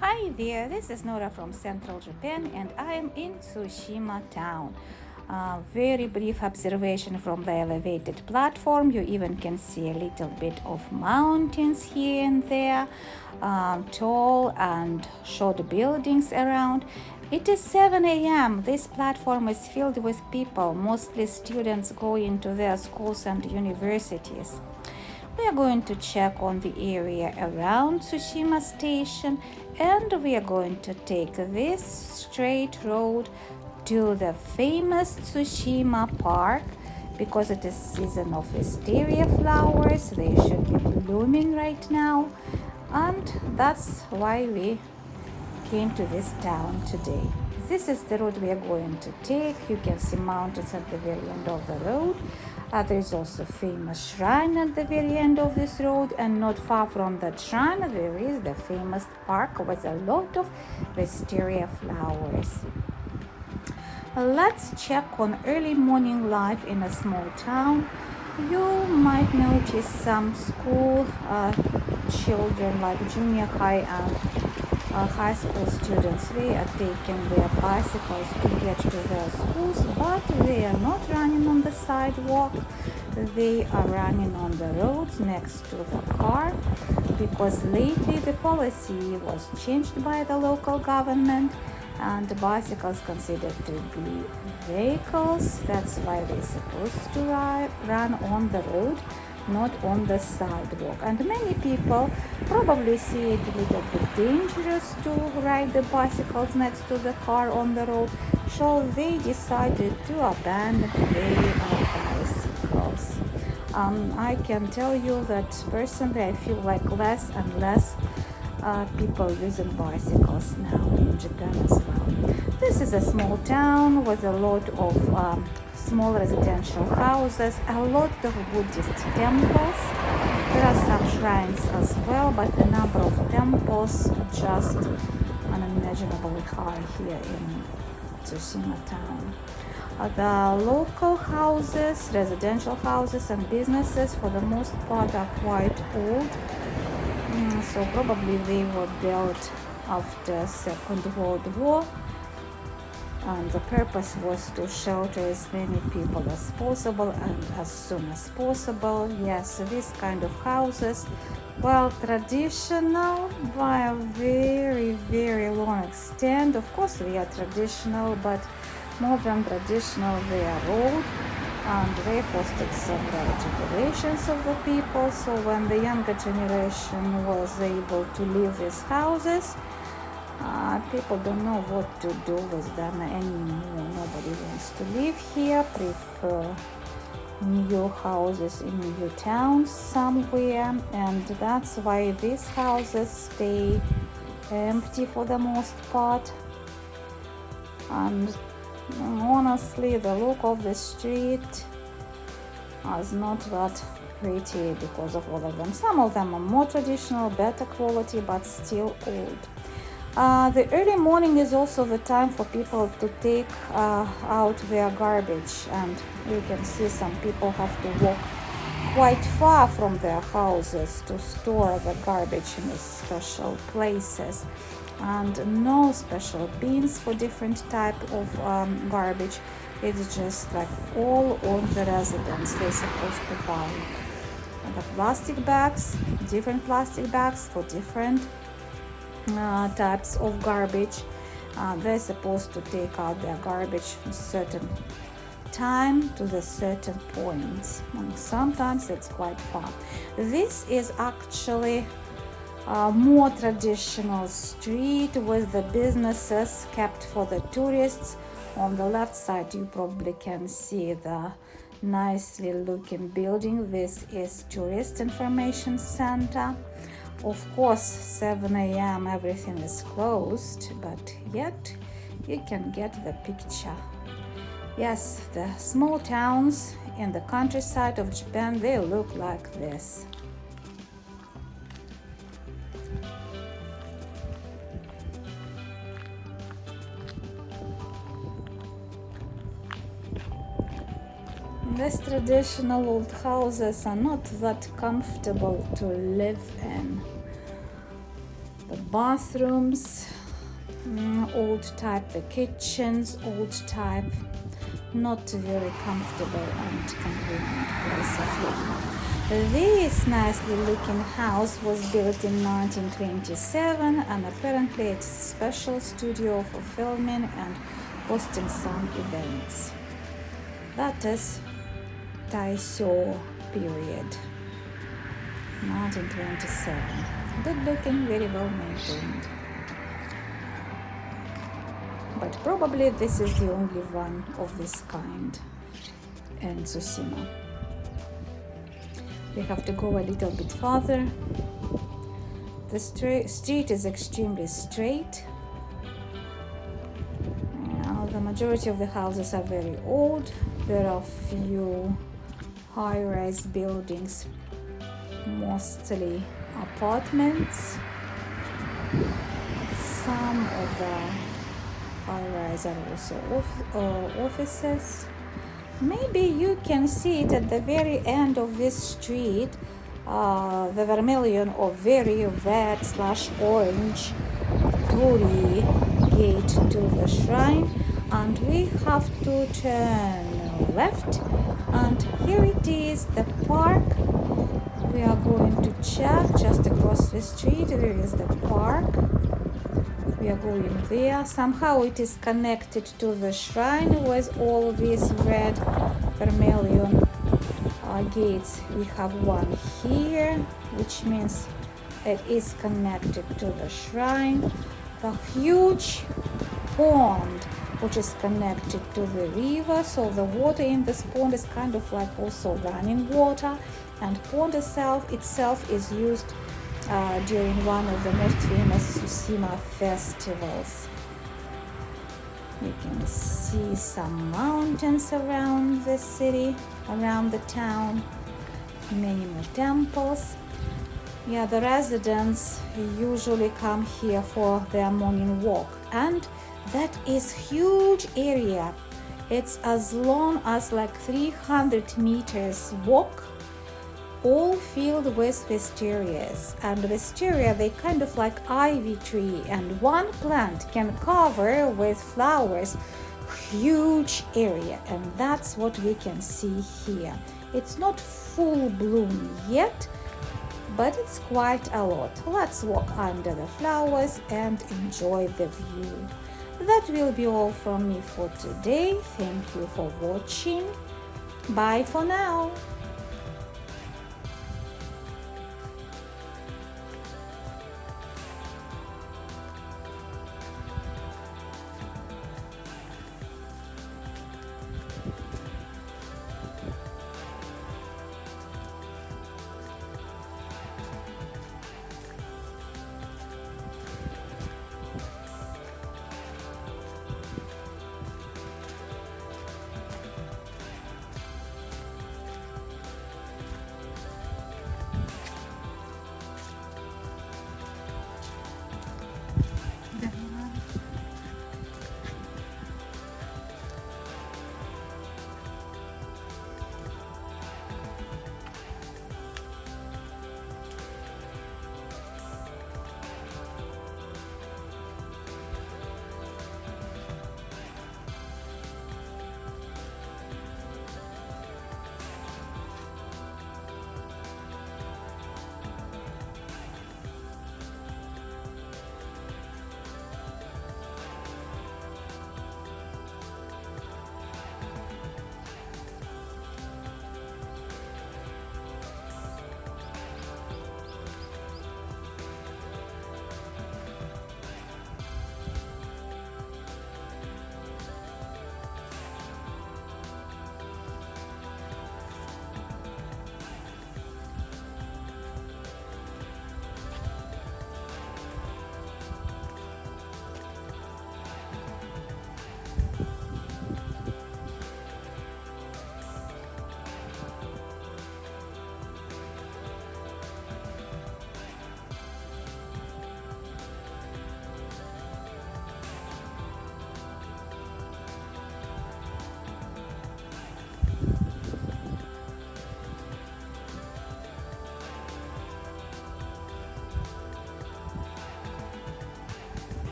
Hi there, this is Nora from Central Japan and I am in Tsushima town. Very brief observation from the elevated platform. You even can see a little bit of mountains here and there, tall and short buildings around. It is 7 a.m. This platform is filled with people, mostly students going to their schools and universities. We are going to check on the area around Tsushima station and we are going to take this straight road to the famous Tsushima park because it is season of wisteria flowers. They should be blooming right now, and that's why we came to this town today. This is the road we are going to take. You can see mountains at the very end of the road. There is also a famous shrine at the very end of this road, and not far from that shrine there is the famous park with a lot of wisteria flowers. Let's check on early morning life in a small town. You might notice some school children like junior high and high school students. They are taking their bicycles to get to their schools, but they are not running on the sidewalk. They are running on the roads next to the car because lately the policy was changed by the local government and bicycles considered to be vehicles. That's why they're supposed to run on the road, not on the sidewalk. And many people probably see it a little bit dangerous to ride the bicycles next to the car on the road, so they decided to abandon their bicycles. I can tell you that personally I feel like less and less people using bicycles now in Japan as well. This is a small town with a lot of small residential houses, a lot of Buddhist temples. There are some shrines as well, but the number of temples just unimaginably high here in Tsushima town. The local houses, residential houses and businesses for the most part are quite old. So probably they were built after Second World War, and the purpose was to shelter as many people as possible and as soon as possible. Yes, this kind of houses, well, traditional by a very, very long extent. Of course, they are traditional, but more than traditional, they are old. And they hosted several generations of the people. So when the younger generation was able to leave these houses, people don't know what to do with them anymore. Nobody wants to live here, prefer new houses in new towns somewhere, and that's why these houses stay empty for the most part. And honestly, the look of the street is not that pretty because of all of them. Some of them are more traditional, better quality, but still old. The early morning is also the time for people to take out their garbage, and you can see some people have to walk quite far from their houses to store the garbage in special places, and no special bins for different type of garbage. It's just like all on the residents they're supposed to buy the plastic bags, different plastic bags for different types of garbage. They're supposed to take out their garbage a certain time to the certain points. Sometimes it's quite far. This is actually a more traditional street with the businesses kept for the tourists. On the left side you probably can see the nicely looking building. This is tourist information center. Of course, 7 a.m. everything is closed, but yet you can get the picture. Yes, the small towns in the countryside of Japan, they look like this. These traditional old houses are not that comfortable to live in. The bathrooms, old type. The kitchens, old type. Not very comfortable and convenient place of living. This nicely looking house was built in 1927 and apparently it's a special studio for filming and hosting some events. That is Taisho period, 1927. Good looking, very well maintained. But probably this is the only one of this kind in Tsushima. We have to go a little bit farther. The street is extremely straight. The majority of the houses are very old. There are few high-rise buildings, mostly apartments. Some of the high-rise are also offices. Maybe you can see it at the very end of this street, the vermilion or very red/orange torii gate to the shrine, and we have to turn left, and here it is, the park. We are going to check just across the street. There is the park. We are going there. Somehow it is connected to the shrine with all these red vermilion gates. We have one here, which means it is connected to the shrine. The huge pond, which is connected to the river, so the water in this pond is kind of like also running water, and pond itself is used during one of the most famous Tsushima festivals. You can see some mountains around the city, around the town, many more temples. Yeah, the residents usually come here for their morning walk, and that is huge area. It's as long as like 300 meters walk, all filled with wisterias. And wisteria, they kind of like ivy tree, and one plant can cover with flowers huge area, and that's what we can see here. It's not full bloom yet, but it's quite a lot. Let's walk under the flowers and enjoy the view. That will be all from me for today. Thank you for watching. Bye for now.